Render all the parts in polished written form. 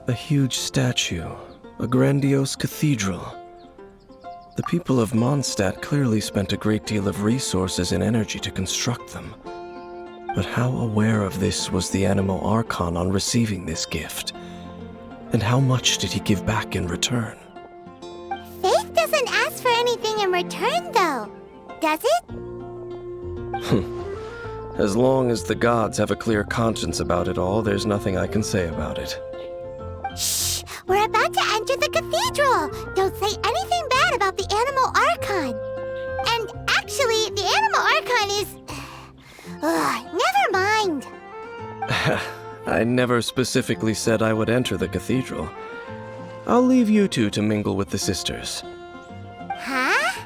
A huge statue, a grandiose cathedral. The people of Mondstadt clearly spent a great deal of resources and energy to construct them. But how aware of this was the Animo Archon on receiving this gift? And how much did he give back in return? Faith doesn't ask for anything in return, though, does it? As long as the gods have a clear conscience about it all, there's nothing I can say about it. Shh! We're about to enter the cathedral! Don't say anything bad about the Animo Archon! And actually, the Animo Archon is... never mind! I never specifically said I would enter the cathedral. I'll leave you two to mingle with the sisters. Huh?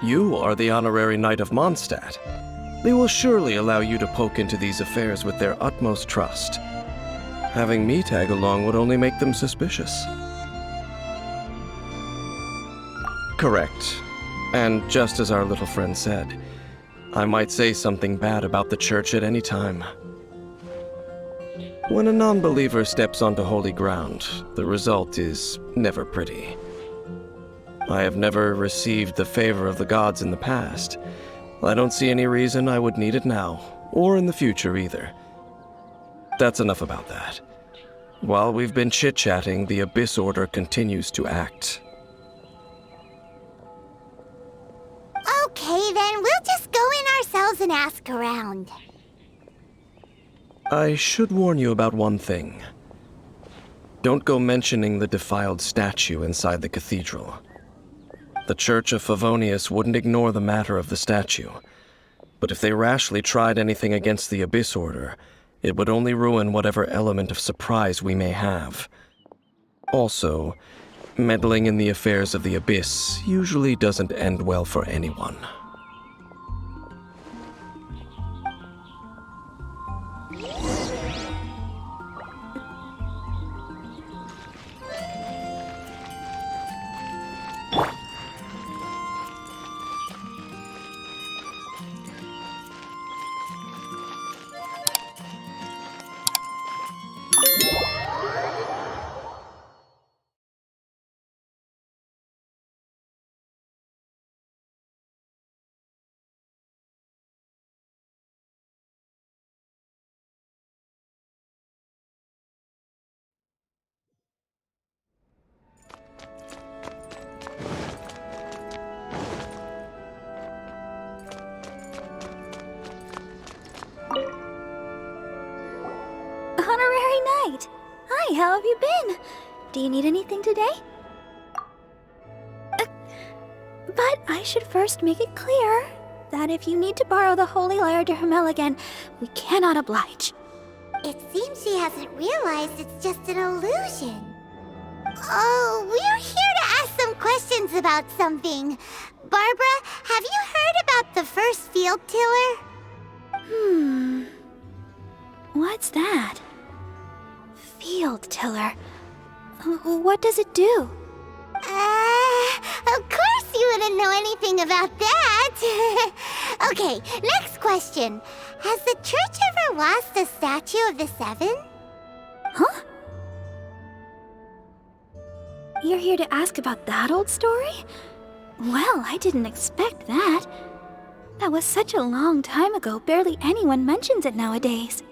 You are the honorary knight of Mondstadt. They will surely allow you to poke into these affairs with their utmost trust. Having me tag along would only make them suspicious. Correct. And just as our little friend said, I might say something bad about the church at any time. When a non-believer steps onto holy ground, the result is never pretty. I have never received the favor of the gods in the past. I don't see any reason I would need it now, or in the future either. That's enough about that. While we've been chit-chatting, the Abyss Order continues to act. Okay, then we'll just go in ourselves and ask around. I should warn you about one thing. Don't go mentioning the defiled statue inside the cathedral. The Church of Favonius wouldn't ignore the matter of the statue. But if they rashly tried anything against the Abyss Order, it would only ruin whatever element of surprise we may have. Also, meddling in the affairs of the Abyss usually doesn't end well for anyone. Honorary Knight! Hi, how have you been? Do you need anything today? But I should first make it clear that if you need to borrow the Holy Lyre de Hermel again, we cannot oblige. It seems she hasn't realized it's just an illusion. Oh, we're here to ask some questions about something. Barbara, have you heard about the first field tiller? What's that? Field tiller. What does it do? Of course you wouldn't know anything about that. Okay, next question. Has the church ever lost a statue of the Seven? Huh? You're here to ask about that old story? Well, I didn't expect that. That was such a long time ago, barely anyone mentions it nowadays.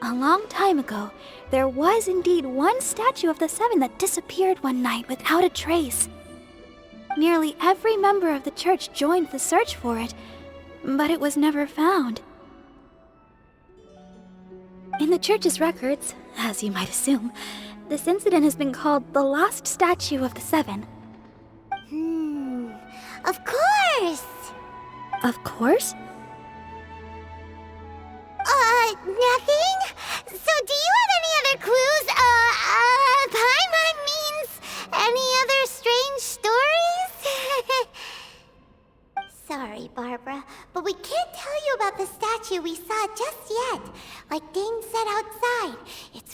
A long time ago, there was indeed one statue of the Seven that disappeared one night without a trace. Nearly every member of the church joined the search for it, but it was never found. In the church's records, as you might assume, this incident has been called the Lost Statue of the Seven. Of course! Of course? Nothing? So do you have any other clues?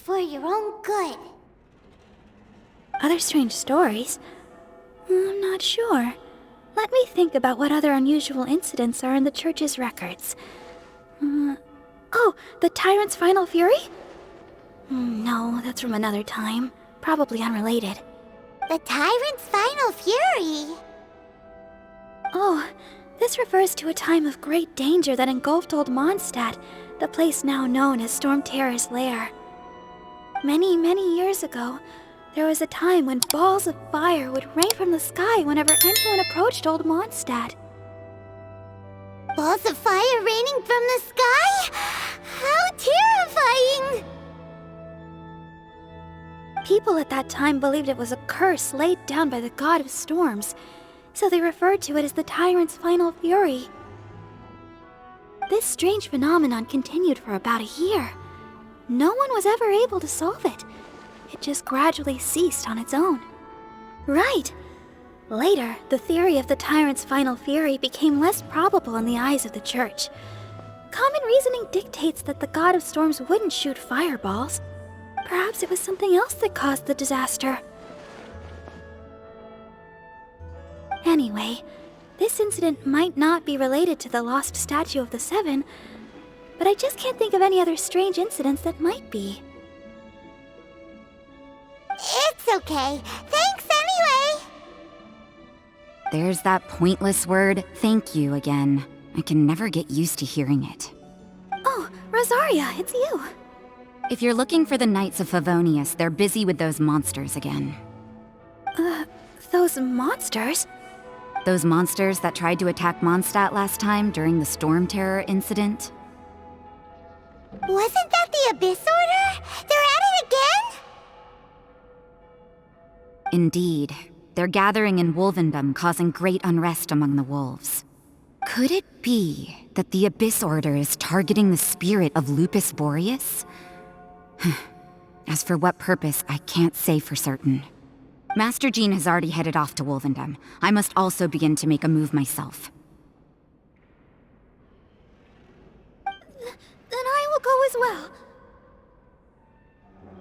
for your own good. Other strange stories? I'm not sure. Let me think about what other unusual incidents are in the church's records. Oh, the tyrant's final fury? No, that's from another time. Probably unrelated. The tyrant's final fury? Oh, this refers to a time of great danger that engulfed Old Mondstadt, the place now known as Storm Terror's lair. Many, many years ago, there was a time when balls of fire would rain from the sky whenever anyone approached Old Mondstadt. Balls of fire raining from the sky? How terrifying! People at that time believed it was a curse laid down by the god of storms, so they referred to it as the tyrant's final fury. This strange phenomenon continued for about a year. No one was ever able to solve it. It just gradually ceased on its own. Right. Later, the theory of the tyrant's final fury became less probable in the eyes of the church. Common reasoning dictates that the god of storms wouldn't shoot fireballs. Perhaps it was something else that caused the disaster. Anyway, this incident might not be related to the lost statue of the Seven, but I just can't think of any other strange incidents that might be. It's okay. Thanks anyway! There's that pointless word, thank you, again. I can never get used to hearing it. Oh, Rosaria, it's you. If you're looking for the Knights of Favonius, they're busy with those monsters again. Those monsters? Those monsters that tried to attack Mondstadt last time during the Storm Terror incident? Wasn't that the Abyss Order? They're at it again? Indeed. They're gathering in Wolvendom, causing great unrest among the wolves. Could it be that the Abyss Order is targeting the spirit of Lupus Boreas? As for what purpose, I can't say for certain. Master Jean has already headed off to Wolvendom. I must also begin to make a move myself. Then I will go as well.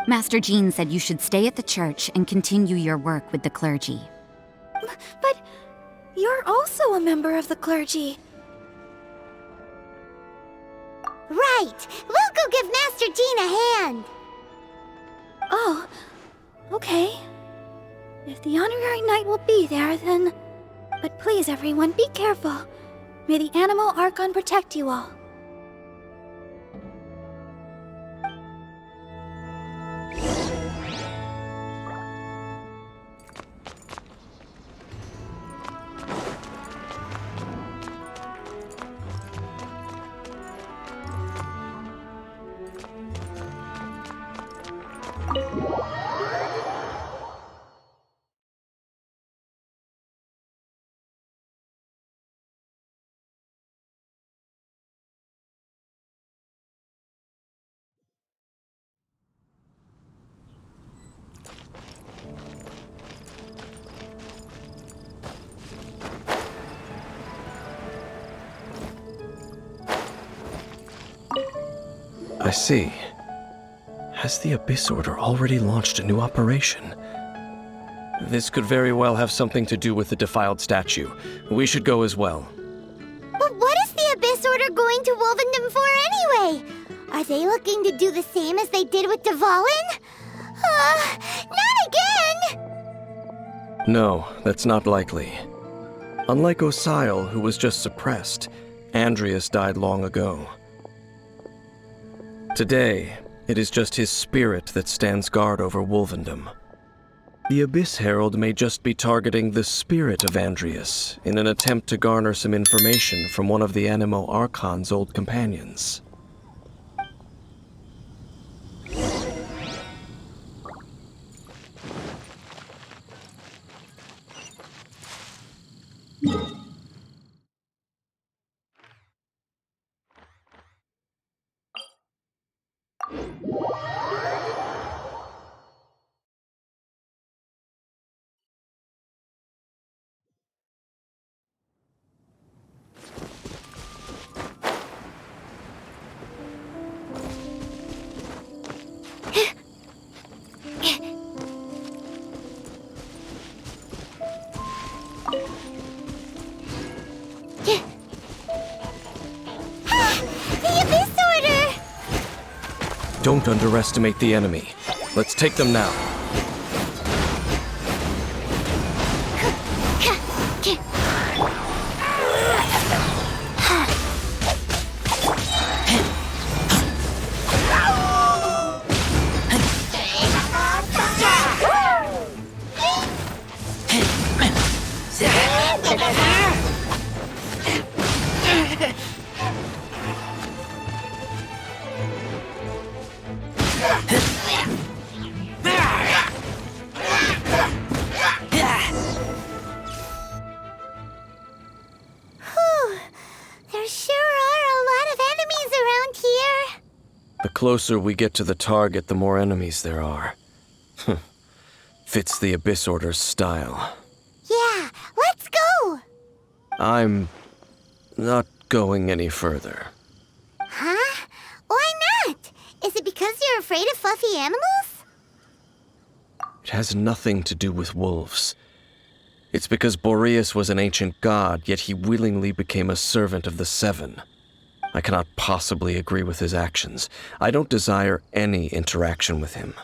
Master Jean said you should stay at the church and continue your work with the clergy. But you're also a member of the clergy. Right! We'll go give Master Jean a hand! Oh, okay. If the honorary knight will be there, then... But please, everyone, be careful. May the animal Akan protect you all. I see. Has the Abyss Order already launched a new operation? This could very well have something to do with the defiled statue. We should go as well. But what is the Abyss Order going to Wolvendom for anyway? Are they looking to do the same as they did with Dvalin? Not again! No, that's not likely. Unlike Osile, who was just suppressed, Andreas died long ago. Today, it is just his spirit that stands guard over Wolvendom. The Abyss Herald may just be targeting the spirit of Andreas in an attempt to garner some information from one of the Animo Archon's old companions. Don't underestimate the enemy. Let's take them now. There sure are a lot of enemies around here. The closer we get to the target, the more enemies there are. Fits the Abyss Order's style. Yeah, let's go! I'm not going any further. Huh? Why not? Is it because you're afraid of fluffy animals? It has nothing to do with wolves. It's because Boreas was an ancient god, yet he willingly became a servant of the Seven. I cannot possibly agree with his actions. I don't desire any interaction with him.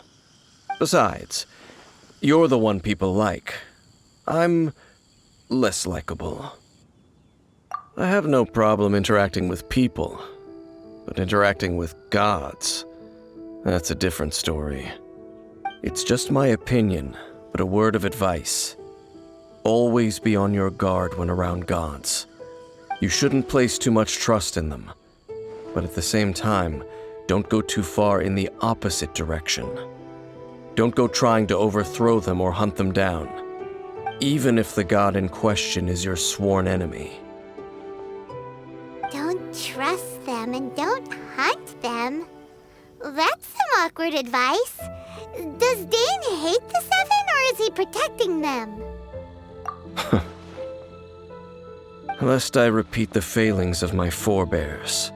Besides, you're the one people like. I'm less likable. I have no problem interacting with people, but interacting with gods, that's a different story. It's just my opinion, but a word of advice. Always be on your guard when around gods. You shouldn't place too much trust in them, but at the same time, don't go too far in the opposite direction. Don't go trying to overthrow them or hunt them down, even if the god in question is your sworn enemy. Don't trust them and don't hunt them. That's some awkward advice. Does Dane hate the Seven, or is he protecting them? Lest I repeat the failings of my forebears,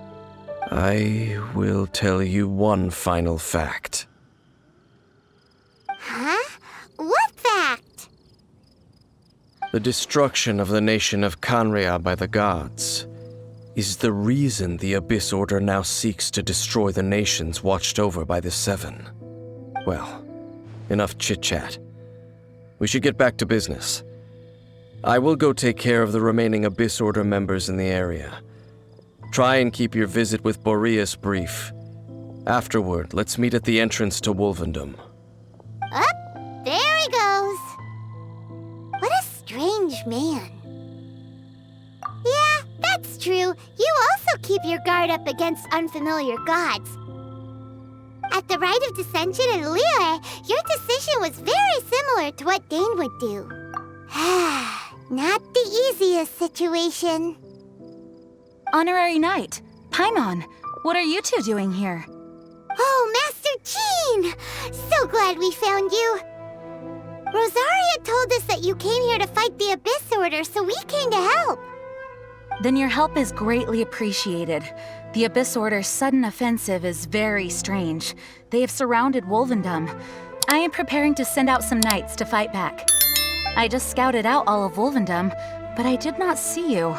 I will tell you one final fact. Huh? What fact? The destruction of the nation of Canria by the gods is the reason the Abyss Order now seeks to destroy the nations watched over by the Seven. Well, enough chit-chat. We should get back to business. I will go take care of the remaining Abyss Order members in the area. Try and keep your visit with Boreas brief. Afterward, let's meet at the entrance to Wolvendom. Up, there he goes. What a strange man. Yeah, that's true. You also keep your guard up against unfamiliar gods. At the Rite of Dissension in Liyue, your decision was very similar to what Dane would do. Not the easiest situation. Honorary Knight, Paimon, what are you two doing here? Oh, Master Jean! So glad we found you. Rosaria told us that you came here to fight the Abyss Order, so we came to help. Then your help is greatly appreciated. The Abyss Order's sudden offensive is very strange. They have surrounded Wolvendom. I am preparing to send out some knights to fight back. I just scouted out all of Wolvendom, but I did not see you.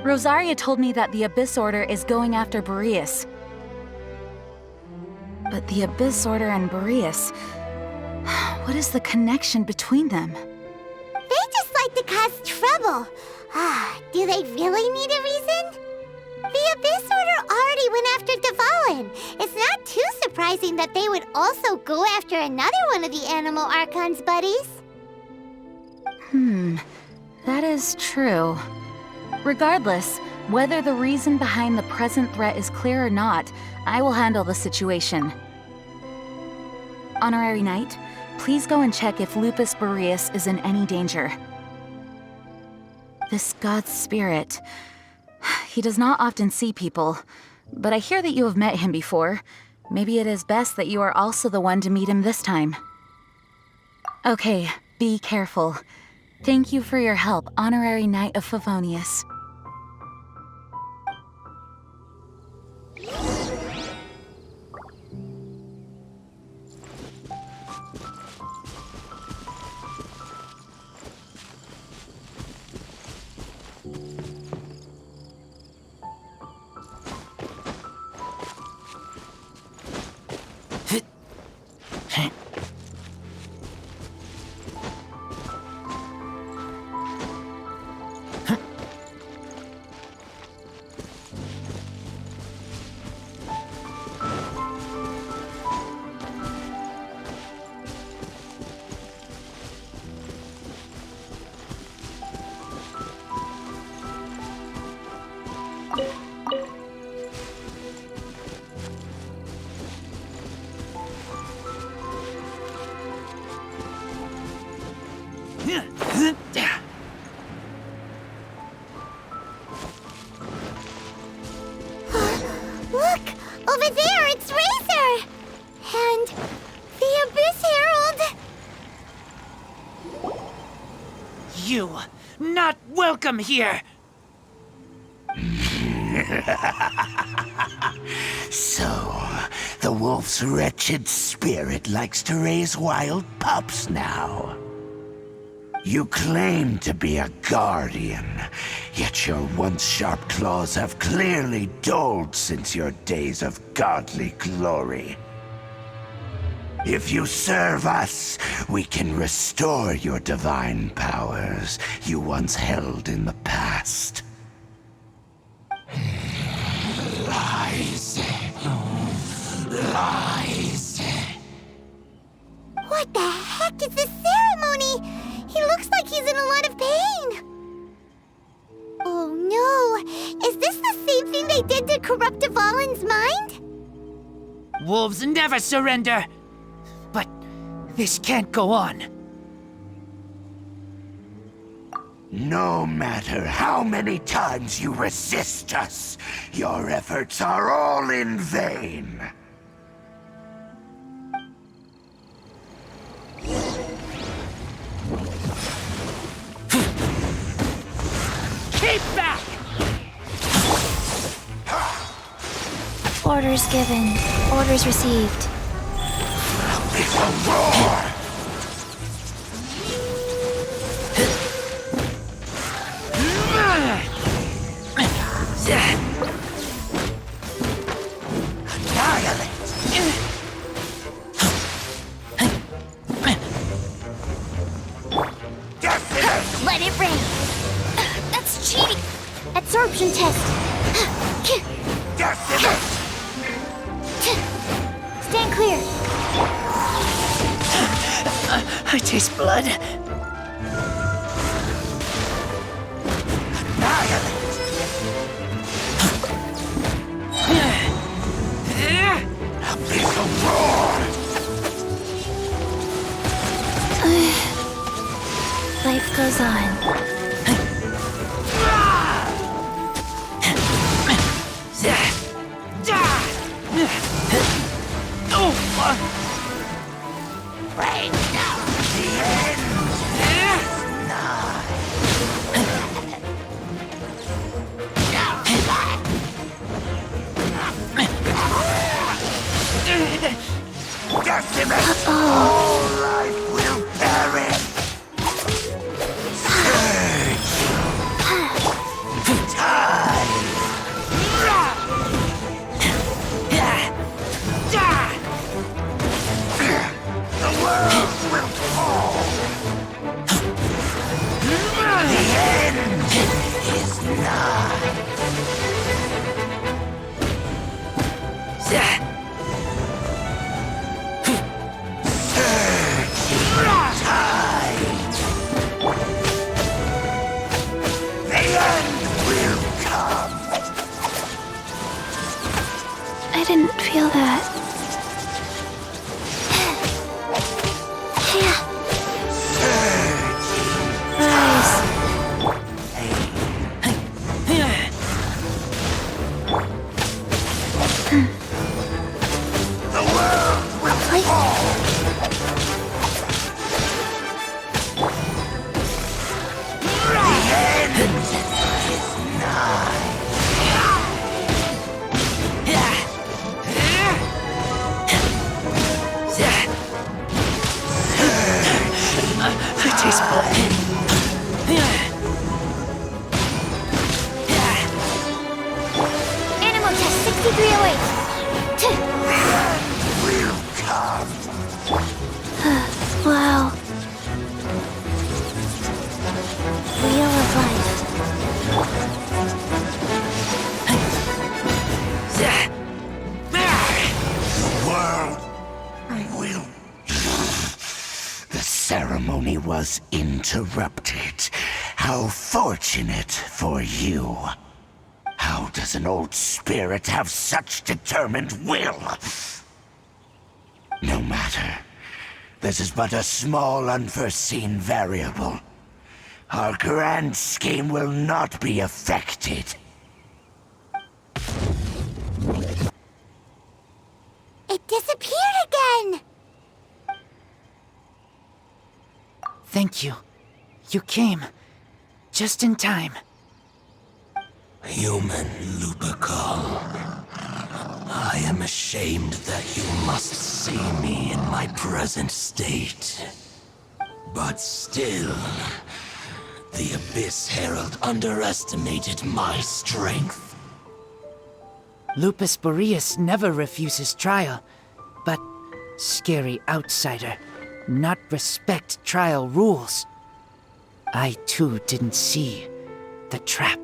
Rosaria told me that the Abyss Order is going after Boreas. But the Abyss Order and Boreas... what is the connection between them? They just like to cause trouble. Do they really need a reason? The Abyss Order already went after Devalin. It's not too surprising that they would also go after another one of the Animal Archon's buddies. That is true. Regardless, whether the reason behind the present threat is clear or not, I will handle the situation. Honorary Knight, please go and check if Lupus Boreas is in any danger. This god's spirit... he does not often see people, but I hear that you have met him before. Maybe it is best that you are also the one to meet him this time. Okay, be careful. Thank you for your help, Honorary Knight of Favonius. Look! Over there, it's Razor! And the Abyss Herald! You, not welcome here! So, the wolf's wretched spirit likes to raise wild pups now. You claim to be a guardian, yet your once sharp claws have clearly dulled since your days of godly glory. If you serve us, we can restore your divine powers you once held in the past. Lies. Lies. What the heck is this ceremony? He looks like he's in a lot of pain. Oh no! Is this the same thing they did to corrupt Dvalin's mind? Wolves never surrender! But this can't go on. No matter how many times you resist us, your efforts are all in vain. Keep back! Orders given. Orders received. It's a roar! Let it rain! That's cheating! Absorption test! Stand clear! I taste blood. Life goes on. Right now, the end is nigh. Decimate! All life will perish! I didn't feel that. Animal test 6308! Will come. Wow. Wheel of life. World will. The ceremony was interrupted. How fortunate for you. How does an old spirit have such determined will? No matter. This is but a small unforeseen variable. Our grand scheme will not be affected. It disappeared again! Thank you. You came. Just in time. Human Lupercal, I am ashamed that you must see me in my present state. But still, the Abyss Herald underestimated my strength. Lupus Boreas never refuses trial, but scary outsider, not respect trial rules. I too didn't see the trap.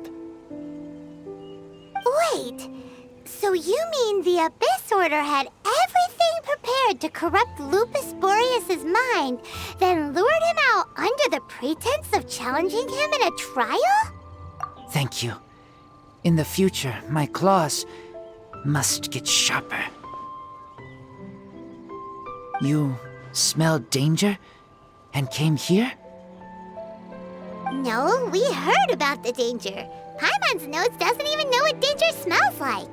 Wait, so you mean the Abyss Order had everything prepared to corrupt Lupus Boreas' mind, then lured him out under the pretense of challenging him in a trial? Thank you. In the future, my claws must get sharper. You smelled danger and came here? No, we heard about the danger. Paimon's nose doesn't even know what danger smells like.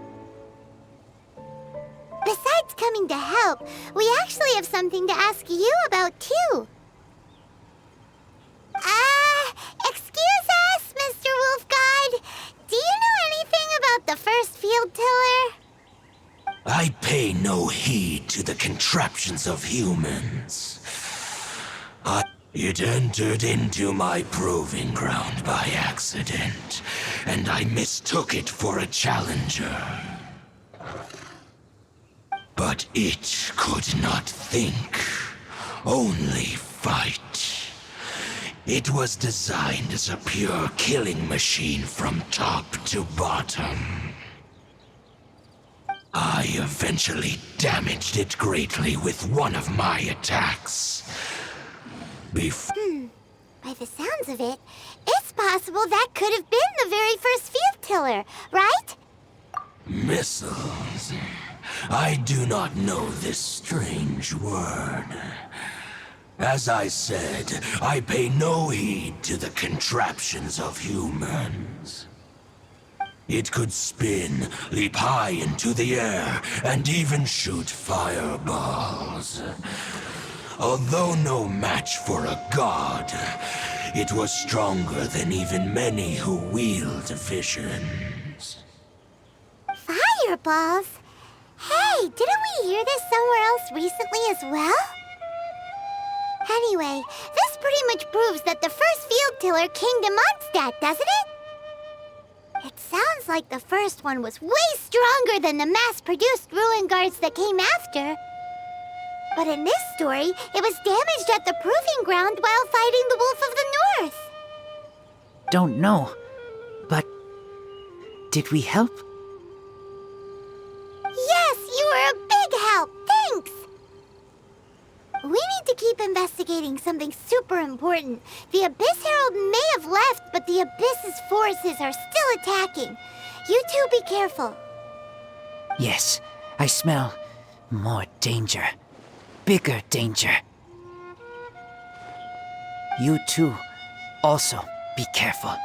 Besides coming to help, we actually have something to ask you about, too. Excuse us, Mr. Wolf God. Do you know anything about the first field tiller? I pay no heed to the contraptions of humans. It entered into my proving ground by accident, and I mistook it for a challenger. But it could not think, only fight. It was designed as a pure killing machine from top to bottom. I eventually damaged it greatly with one of my attacks. By the sounds of it, it's possible that could have been the very first field tiller, right? Missiles. I do not know this strange word. As I said, I pay no heed to the contraptions of humans. It could spin, leap high into the air, and even shoot fireballs. Although no match for a god, it was stronger than even many who wield visions. Fireballs? Hey, didn't we hear this somewhere else recently as well? Anyway, this pretty much proves that the first field tiller came to Mondstadt, doesn't it? It sounds like the first one was way stronger than the mass-produced ruin guards that came after. But in this story, it was damaged at the proving ground while fighting the Wolf of the North. Don't know, but did we help? Yes, you were a big help. Thanks. We need to keep investigating something super important. The Abyss Herald may have left, but the Abyss's forces are still attacking. You two be careful. Yes, I smell more danger. Bigger danger. You too, also be careful.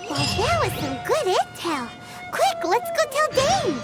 Well, that was some good intel. Quick, let's go tell Dane.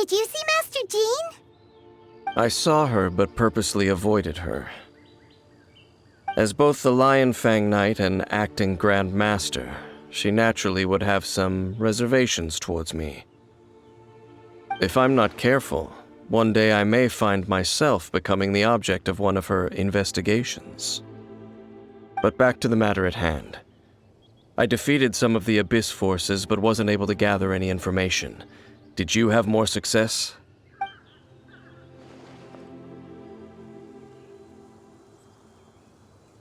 Did you see Master Jean? I saw her but purposely avoided her. As both the Lion Fang Knight and acting Grand Master, she naturally would have some reservations towards me. If I'm not careful, one day I may find myself becoming the object of one of her investigations. But back to the matter at hand. I defeated some of the Abyss forces but wasn't able to gather any information. Did you have more success?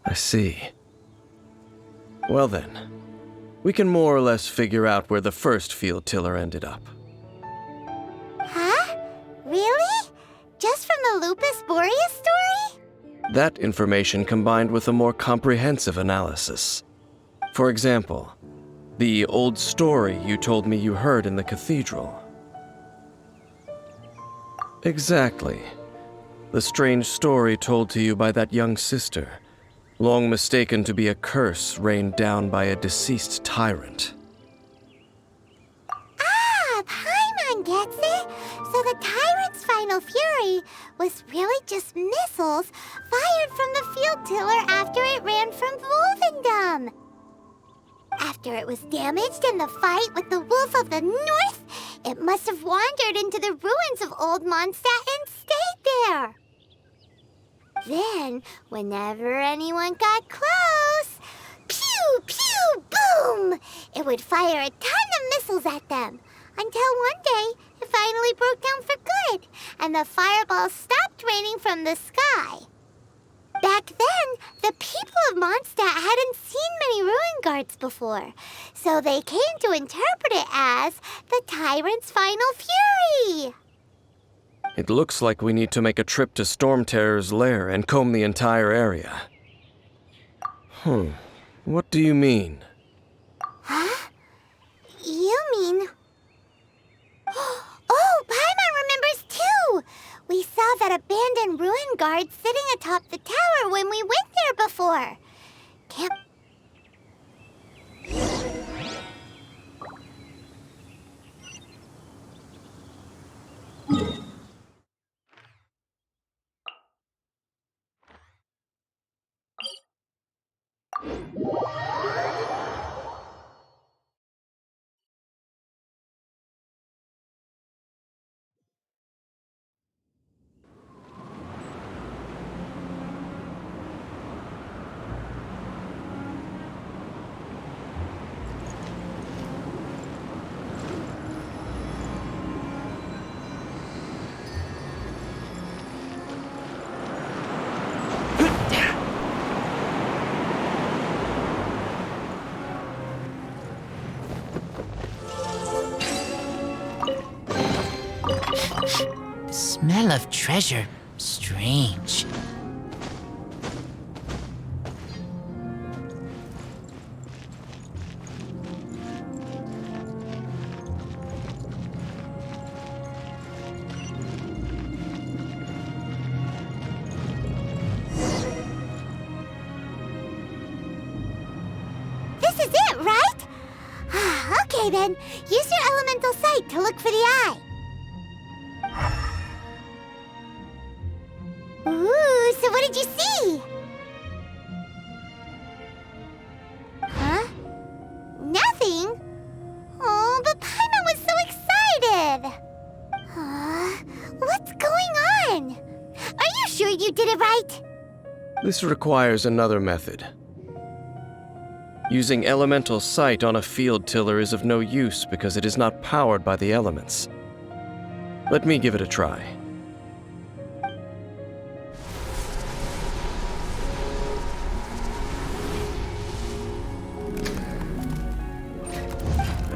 I see. Well then, we can more or less figure out where the first field tiller ended up. Huh? Really? Just from the Lupus Boreas story? That information combined with a more comprehensive analysis. For example, the old story you told me you heard in the cathedral. Exactly. The strange story told to you by that young sister, long mistaken to be a curse rained down by a deceased tyrant. Ah, Paimon gets it! So the tyrant's final fury was really just missiles fired from the field tiller after it ran from Wolvendom. After it was damaged in the fight with the Wolf of the North, it must have wandered into the ruins of Old Mondstadt and stayed there. Then, whenever anyone got close, pew, pew, boom! It would fire a ton of missiles at them, until one day it finally broke down for good, and the fireballs stopped raining from the sky. Back then, the people of Mondstadt hadn't seen many ruin guards before, so they came to interpret it as the tyrant's final fury. It looks like we need to make a trip to Storm Terror's lair and comb the entire area. What do you mean? Huh? You mean... Oh, Paimon remembers too! We saw that abandoned ruin guard sitting atop the tower when we went there before. Can't... The smell of treasure. Strange. This is it, right? Okay then, use your elemental sight to look for the eye. Ooh, so what did you see? Huh? Nothing? Oh, but Paimon was so excited! What's going on? Are you sure you did it right? This requires another method. Using elemental sight on a field tiller is of no use because it is not powered by the elements. Let me give it a try.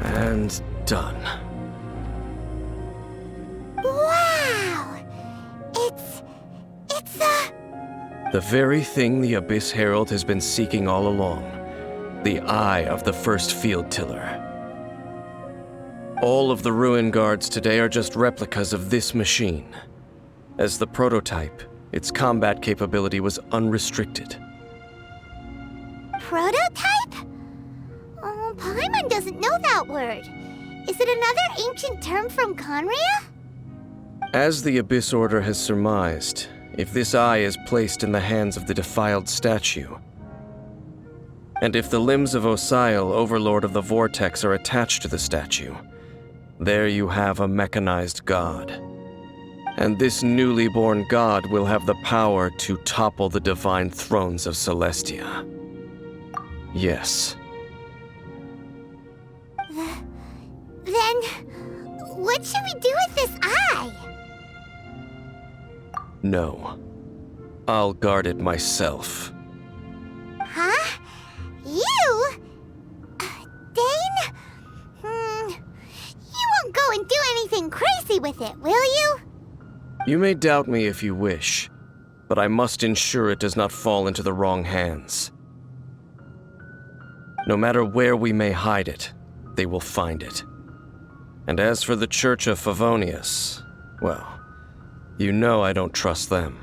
And done. Wow! It's The very thing the Abyss Herald has been seeking all along. The eye of the first field tiller. All of the ruin guards today are just replicas of this machine. As the prototype, its combat capability was unrestricted. prototype? Oh, Paimon doesn't know that word. Is it another ancient term from Conria? As the Abyss Order has surmised, if this eye is placed in the hands of the defiled statue, and if the limbs of Osial, Overlord of the Vortex, are attached to the statue, there you have a mechanized god. And this newly born god will have the power to topple the divine thrones of Celestia. Yes. Then, what should we do with this eye? No. I'll guard it myself. Huh? You? Dane? You won't go and do anything crazy with it, will you? You may doubt me if you wish, but I must ensure it does not fall into the wrong hands. No matter where we may hide it, they will find it. And as for the Church of Favonius, well, you know I don't trust them.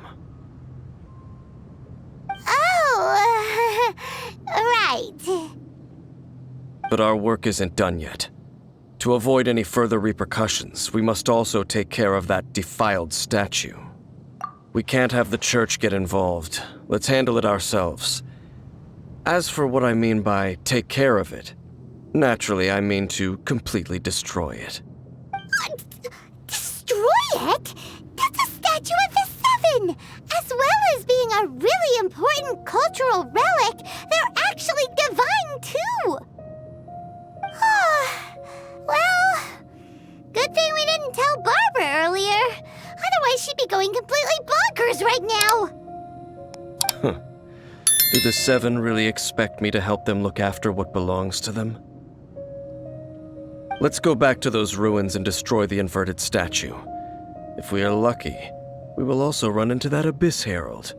Oh, right. But our work isn't done yet. To avoid any further repercussions, we must also take care of that defiled statue. We can't have the church get involved. Let's handle it ourselves. As for what I mean by take care of it, naturally I mean to completely destroy it. Destroy it? That's a statue of the Seven! As well as being a really important cultural relic, they're actually divine too! Well, good thing we didn't tell Barbara earlier. Otherwise she'd be going completely bonkers right now! Do the Seven really expect me to help them look after what belongs to them? Let's go back to those ruins and destroy the inverted statue. If we are lucky, we will also run into that Abyss Herald.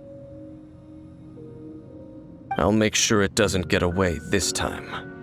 I'll make sure it doesn't get away this time.